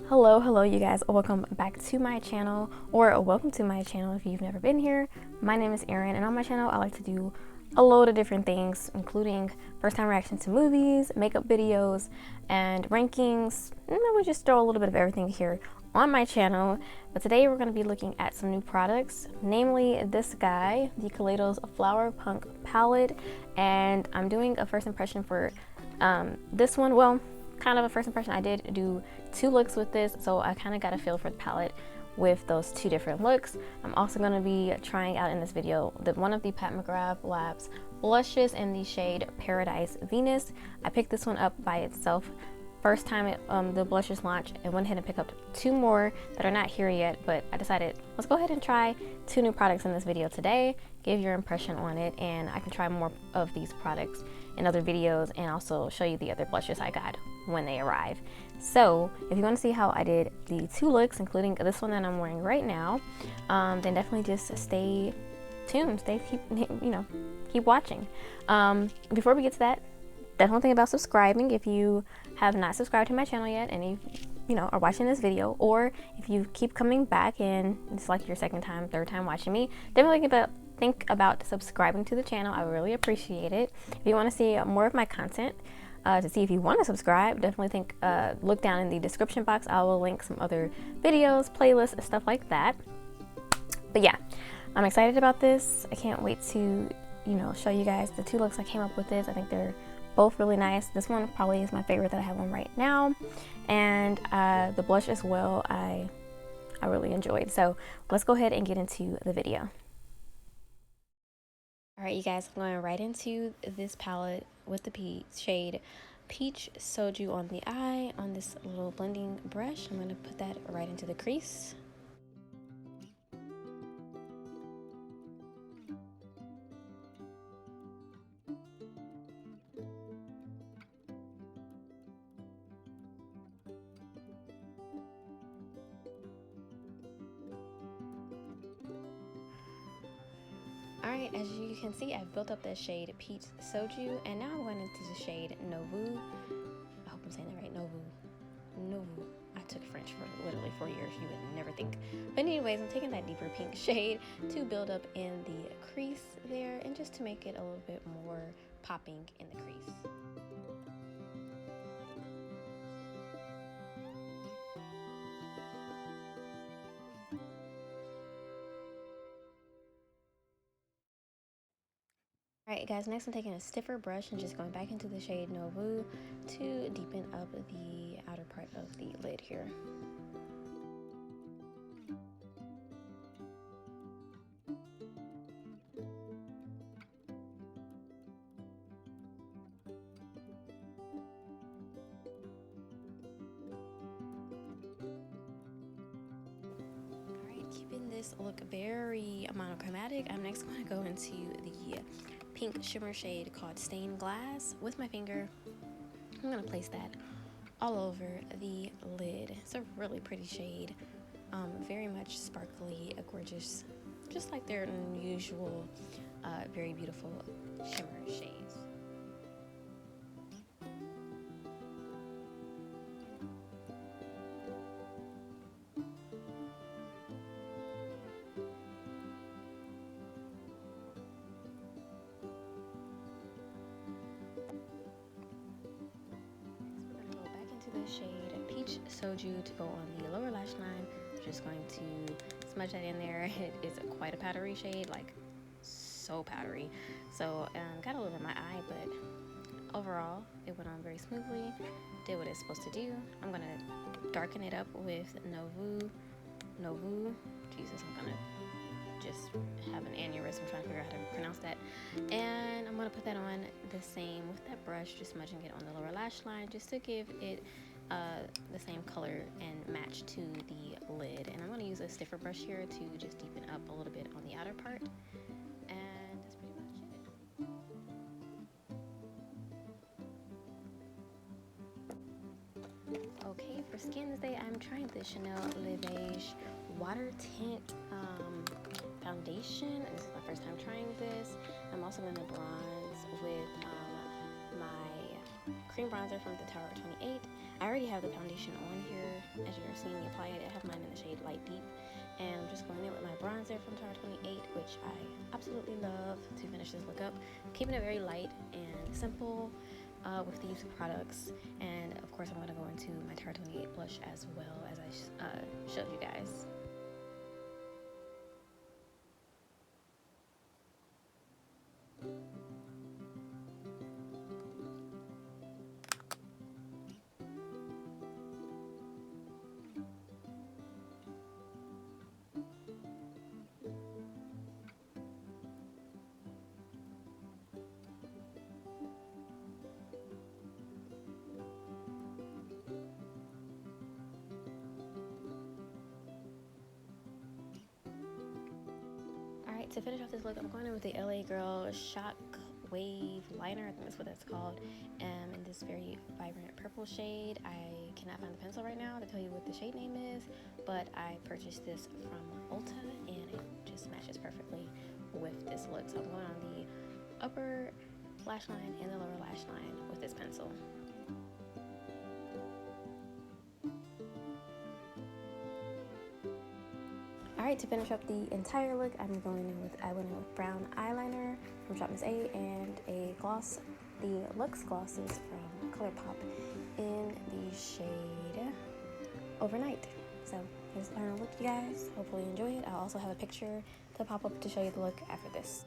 Hello you guys, welcome back to my channel, or welcome to my channel if you've never been here. My name is Erin, and on my channel I like to do a load of different things, including first time reactions to movies, makeup videos, and rankings, and then we just throw a little bit of everything here on my channel. But today we're going to be looking at some new products, namely this guy, the Kaleidos Flower Punk palette, and I'm doing a first impression for this one. Well, kind of a first impression. I did do 2 looks with this, so I kind of got a feel for the palette with those 2 different looks. I'm also going to be trying out in this video one of the Pat McGrath Labs blushes in the shade Paradise Venus. I picked this one up by itself first time the blushes launched, and went ahead and picked up 2 more that are not here yet, but I decided let's go ahead and try 2 new products in this video today, give your impression on it, and I can try more of these products in other videos and also show you the other blushes I got when they arrive. So if you want to see how I did the 2 looks, including this one that I'm wearing right now, then definitely just stay tuned, keep watching. Before we get to that, definitely think about subscribing if you have not subscribed to my channel yet, and you are watching this video, or if you keep coming back and it's like your second time, third time watching me, definitely think about subscribing to the channel. I really appreciate it. If you want to see more of my content, to see if you want to subscribe, definitely look down in the description box. I will link some other videos, playlists, stuff like that. But yeah, I'm excited about this. I can't wait to show you guys the 2 looks I came up with this. I think they're both really nice. This one probably is my favorite that I have on right now, and the blush as well I really enjoyed. So let's go ahead and get into the video. Alright you guys, I'm going right into this palette with the shade Peach Soju on the eye on this little blending brush. I'm going to put that right into the crease. Alright, as you can see, I've built up that shade Peach Soju, and now I'm going into the shade Nouveau. I hope I'm saying that right, Nouveau. I took French for literally 4 years, you would never think. But anyways, I'm taking that deeper pink shade to build up in the crease there, and just to make it a little bit more popping in the crease. Alright guys, next I'm taking a stiffer brush and just going back into the shade Nouveau to deepen up the outer part of the lid here. Alright, keeping this look very monochromatic, I'm next going to go into the pink shimmer shade called Stained Glass. With my finger, I'm going to place that all over the lid. It's a really pretty shade, very much sparkly, gorgeous, just like their unusual, very beautiful shimmer shades. The shade Peach Soju to go on the lower lash line. I'm just going to smudge that in there. It is quite a powdery shade, like so powdery. So got a little in my eye, but overall it went on very smoothly, did what it's supposed to do. I'm gonna darken it up with Nouveau. Jesus, I'm gonna just have an aneurysm trying to figure out how to pronounce that. And I'm going to put that on the same with that brush, just smudging it on the lower lash line just to give it the same color and match to the lid. And I'm going to use a stiffer brush here to just deepen up a little bit on the outer part. And that's pretty much it. Okay, for skin today, I'm trying the Chanel Le Beige Water Tint foundation. This is my first time trying this. I'm also going to bronze with my cream bronzer from the Tower 28. I already have the foundation on here, as you're seeing me apply it, I have mine in the shade Light Deep. And I'm just going in with my bronzer from Tara 28, which I absolutely love to finish this look up. Keeping it very light and simple with these products. And of course I'm going to go into my Tara 28 blush as well, as I showed you guys. To finish off this look, I'm going in with the LA Girl Shock Wave Liner, I think that's what that's called, in this very vibrant purple shade. I cannot find the pencil right now to tell you what the shade name is, but I purchased this from Ulta, and it just matches perfectly with this look. So I'm going on the upper lash line and the lower lash line with this pencil. Alright, to finish up the entire look, I went in with brown eyeliner from Shop Miss A and a gloss, the Luxe glosses from ColourPop in the shade Overnight. So here's the final look, you guys. Hopefully you enjoy it. I'll also have a picture to pop up to show you the look after this.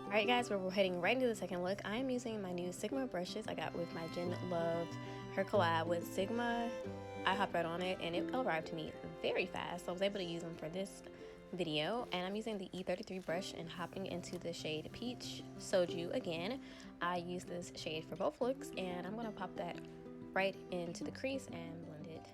Alright guys, we're heading right into the second look. I am using my new Sigma brushes I got with my Jen Love, her collab with Sigma. I hopped right on it and it arrived to me very fast, so I was able to use them for this video. And I'm using the E33 brush and hopping into the shade Peach Soju again. I use this shade for both looks, and I'm going to pop that right into the crease and blend it.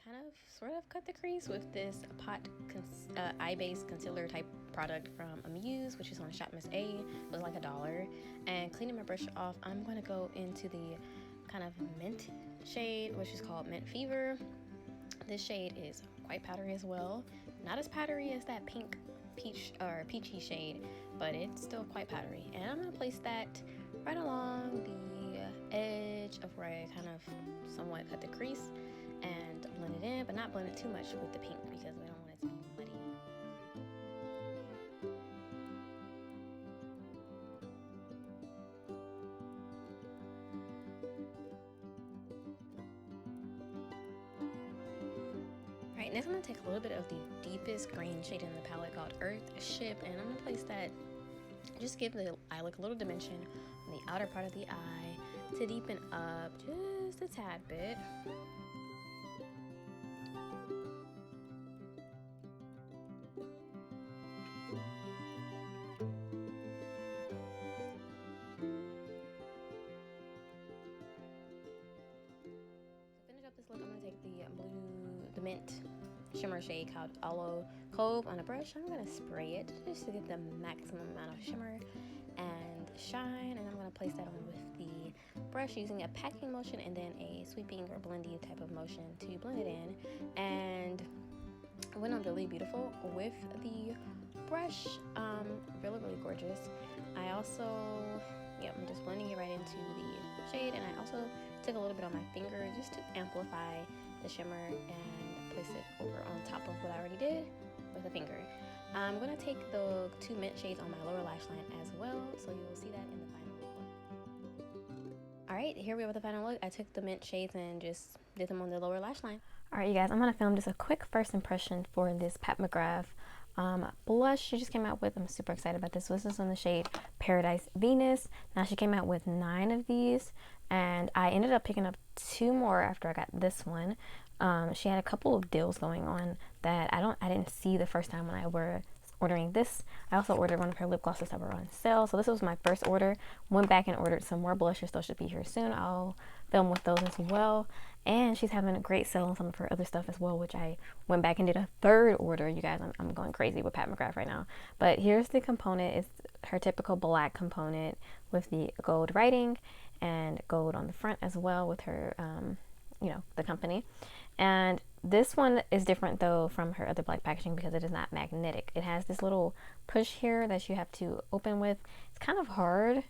Kind of sort of cut the crease with this pot eye-based concealer type product from Amuse, which is on Shop Miss A. It was like $1. And cleaning my brush off, I'm going to go into the kind of mint shade, which is called Mint Fever. This shade is quite powdery as well, not as powdery as that pink peach or peachy shade, but it's still quite powdery. And I'm going to place that right along the edge of where I kind of somewhat cut the crease and blend it in, but not blend it too much with the pink because we don't want it to be muddy. Alright, next I'm going to take a little bit of the deepest green shade in the palette called Earthship, and I'm going to place that, just give the eye look a little dimension on the outer part of the eye to deepen up just a tad bit. This look, I'm going to take the mint shimmer shade called Aloe Cove on a brush. I'm going to spray it just to get the maximum amount of shimmer and shine, and I'm going to place that on with the brush using a packing motion and then a sweeping or blendy type of motion to blend it in. And it went on really beautiful with the brush, really gorgeous. I also, I'm just blending it right into the shade, and I also took a little bit on my finger just to amplify the shimmer and place it over on top of what I already did with a finger. I'm going to take the two mint shades on my lower lash line as well, so you will see that in the final look. Alright, here we are with the final look. I took the mint shades and just did them on the lower lash line. Alright, you guys, I'm going to film just a quick first impression for this Pat McGrath blush she just came out with. I'm super excited about this. So this is on the shade Paradise Venus. Now she came out with 9 of these. And I ended up picking up 2 more after I got this one. She had a couple of deals going on that I didn't see the first time when I were ordering this. I also ordered one of her lip glosses that were on sale. So this was my first order. Went back and ordered some more blushes. Those should be here soon. I'll film with those as well. And she's having a great sale on some of her other stuff as well, which I went back and did a 3rd order. You guys, I'm going crazy with Pat McGrath right now. But here's the component. It's her typical black component with the gold writing and gold on the front as well with her, the company. And this one is different though from her other black packaging because it is not magnetic. It has this little push here that you have to open with. It's kind of hard.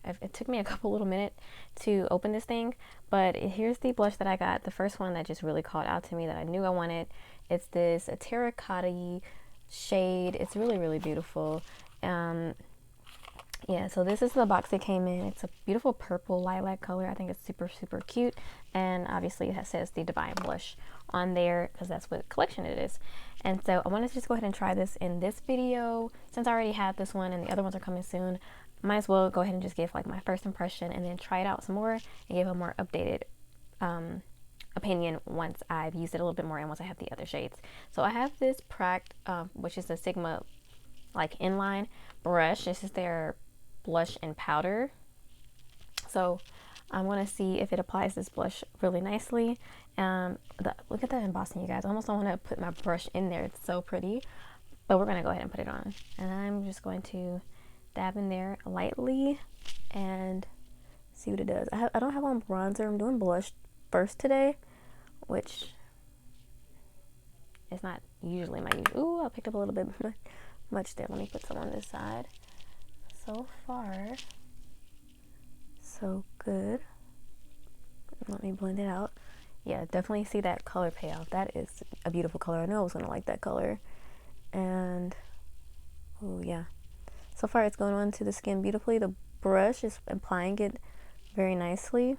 It took me a couple little minutes to open this thing, but here's the blush that I got. The first one that just really called out to me that I knew I wanted. It's this terracotta shade. It's really, really beautiful. Yeah, so this is the box it came in. It's a beautiful purple lilac color. I think it's super, super cute. And obviously it says the Divine Blush on there because that's what collection it is. And so I wanted to just go ahead and try this in this video. Since I already had this one and the other ones are coming soon, might as well go ahead and just give like my first impression and then try it out some more and give a more updated opinion once I've used it a little bit more and once I have the other shades. So I have this Pract, which is a Sigma like inline brush. This is their blush and powder. So I want to see if it applies this blush really nicely. Look at that embossing, you guys. I almost don't want to put my brush in there. It's so pretty. But we're going to go ahead and put it on. And I'm just going to dab in there lightly and see what it does. I don't have on bronzer. I'm doing blush first today, which is not usually my usual. Ooh, I picked up a little bit much there. Let me put some on this side. So far, so good. Let me blend it out. Yeah, definitely see that color payoff. That is a beautiful color. I know I was going to like that color. And, oh yeah. So far it's going onto the skin beautifully. The brush is applying it very nicely.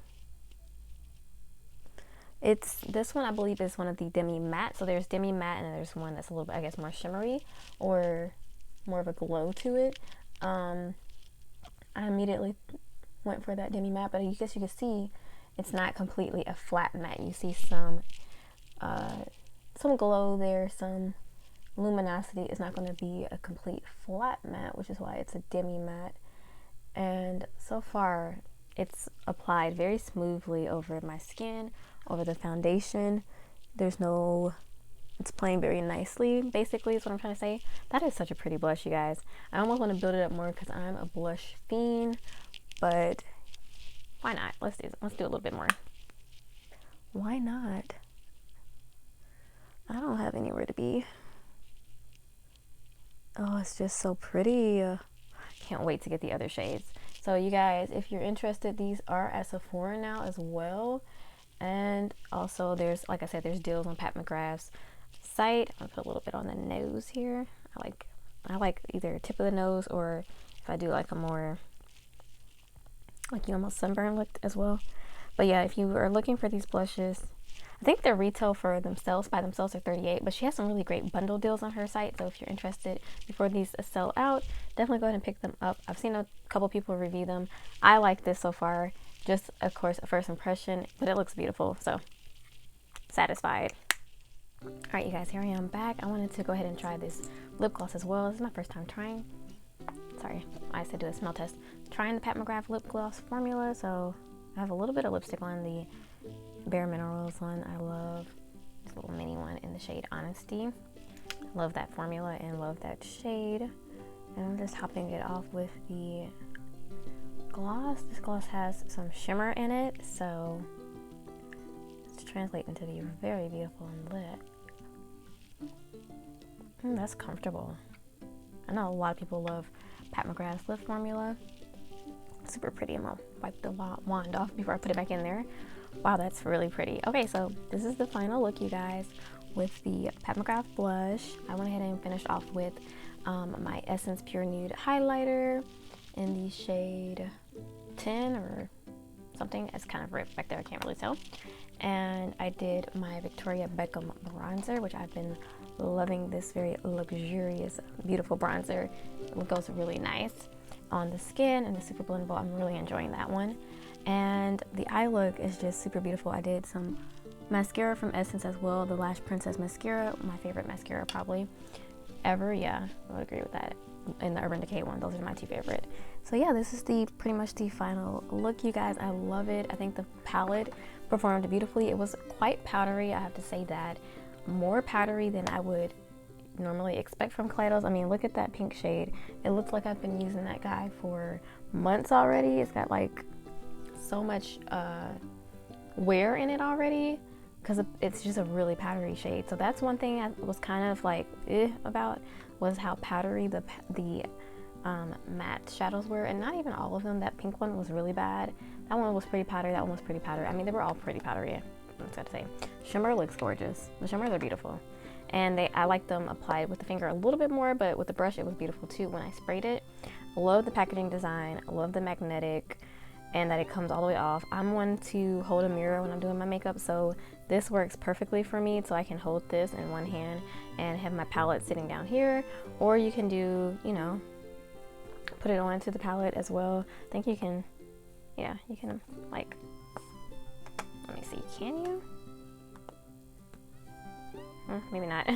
This one I believe is one of the demi matte. So there's demi matte and there's one that's a little bit, I guess, more shimmery or more of a glow to it. I immediately went for that demi matte, but I guess you can see it's not completely a flat matte. You see some glow there, some luminosity. It's not going to be a complete flat matte, which is why it's a demi matte. And so far it's applied very smoothly over my skin, over the foundation. It's playing very nicely, basically, is what I'm trying to say. That is such a pretty blush, you guys. I almost want to build it up more because I'm a blush fiend, but why not? Let's do a little bit more. Why not? I don't have anywhere to be. Oh, it's just so pretty. Can't wait to get the other shades. So you guys, if you're interested, these are at Sephora now as well. And also there's, like I said, there's deals on Pat McGrath's site. I'm gonna put a little bit on the nose here. I like either tip of the nose, or if I do like a more like you almost sunburn look as well. But yeah, if you are looking for these blushes, I think their retail for themselves by themselves are $38, but she has some really great bundle deals on her site. So if you're interested before these sell out, definitely go ahead and pick them up. I've seen a couple people review them. I like this so far. Just, of course, a first impression, but it looks beautiful. So satisfied. All right, you guys, here I am back. I wanted to go ahead and try this lip gloss as well. This is my first time trying. Sorry, I said do a smell test. Trying the Pat McGrath lip gloss formula. So I have a little bit of lipstick on, the Bare Minerals one. I love this little mini one in the shade Honesty. Love that formula and love that shade. And I'm just topping it off with the gloss. This gloss has some shimmer in it, so it's translating to be very beautiful and lit. That's comfortable. I know a lot of people love Pat McGrath's lip formula. Super pretty. I'm gonna wipe the wand off before I put it back in there. Wow, that's really pretty. Okay, so this is the final look, you guys, with the Pat McGrath blush. I went ahead and finished off with my Essence Pure Nude highlighter in the shade 10 or something. It's kind of ripped back there, I can't really tell. And I did my Victoria Beckham bronzer, which I've been loving. This very luxurious, beautiful bronzer. It goes really nice on the skin and the super blendable. I'm really enjoying that one. And the eye look is just super beautiful. I did some mascara from Essence as well, the Lash Princess mascara, my favorite mascara probably ever. Yeah, I would agree with that. And the Urban Decay one, those are my two favorite. So yeah, this is pretty much the final look, you guys. I love it. I think the palette performed beautifully. It was quite powdery, I have to say that. More powdery than I would normally expect from Kaleidos. I mean, look at that pink shade. It looks like I've been using that guy for months already. It's got like so much wear in it already, because it's just a really powdery shade. So that's one thing I was kind of like about, was how powdery the matte shadows were, and not even all of them. That pink one was really bad. That one was pretty powdery. That one was pretty powdery. I mean, they were all pretty powdery, I was gonna say. Shimmer looks gorgeous. The shimmers are beautiful, and I like them applied with the finger a little bit more, but with the brush it was beautiful too when I sprayed it. I love the packaging design. I love the magnetic, and that it comes all the way off. I'm one to hold a mirror when I'm doing my makeup, so this works perfectly for me. So I can hold this in one hand and have my palette sitting down here, or you can do, you know, put it onto the palette as well. I think you can, yeah, you can, like, let me see, can you? Maybe not.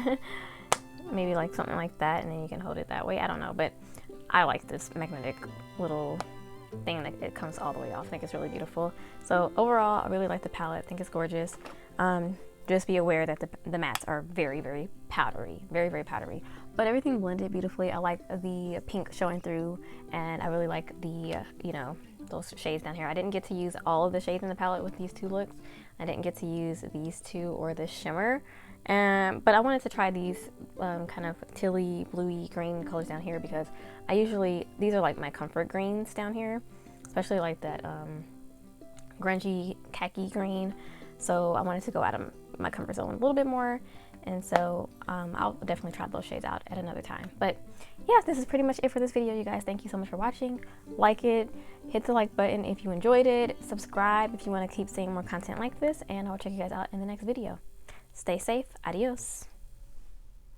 Maybe like something like that, and then you can hold it that way. I don't know, but I like this magnetic little thing that it comes all the way off. I think it's really beautiful. So overall, I really like the palette. I think it's gorgeous. Just be aware that the mattes are very, very powdery, very, very powdery, but everything blended beautifully. I like the pink showing through, and I really like the, you know, those shades down here. I didn't get to use all of the shades in the palette with these two looks. I didn't get to use these two or the shimmer, but I wanted to try these kind of tealy, bluey green colors down here, because I usually, these are like my comfort greens down here, especially like that grungy khaki green. So I wanted to go out of my comfort zone a little bit more, and so I'll definitely try those shades out at another time. But yeah, this is pretty much it for this video, you guys. Thank you so much for watching. Like it, hit the like button if you enjoyed it, subscribe if you want to keep seeing more content like this, and I'll check you guys out in the next video. Stay safe. Adios.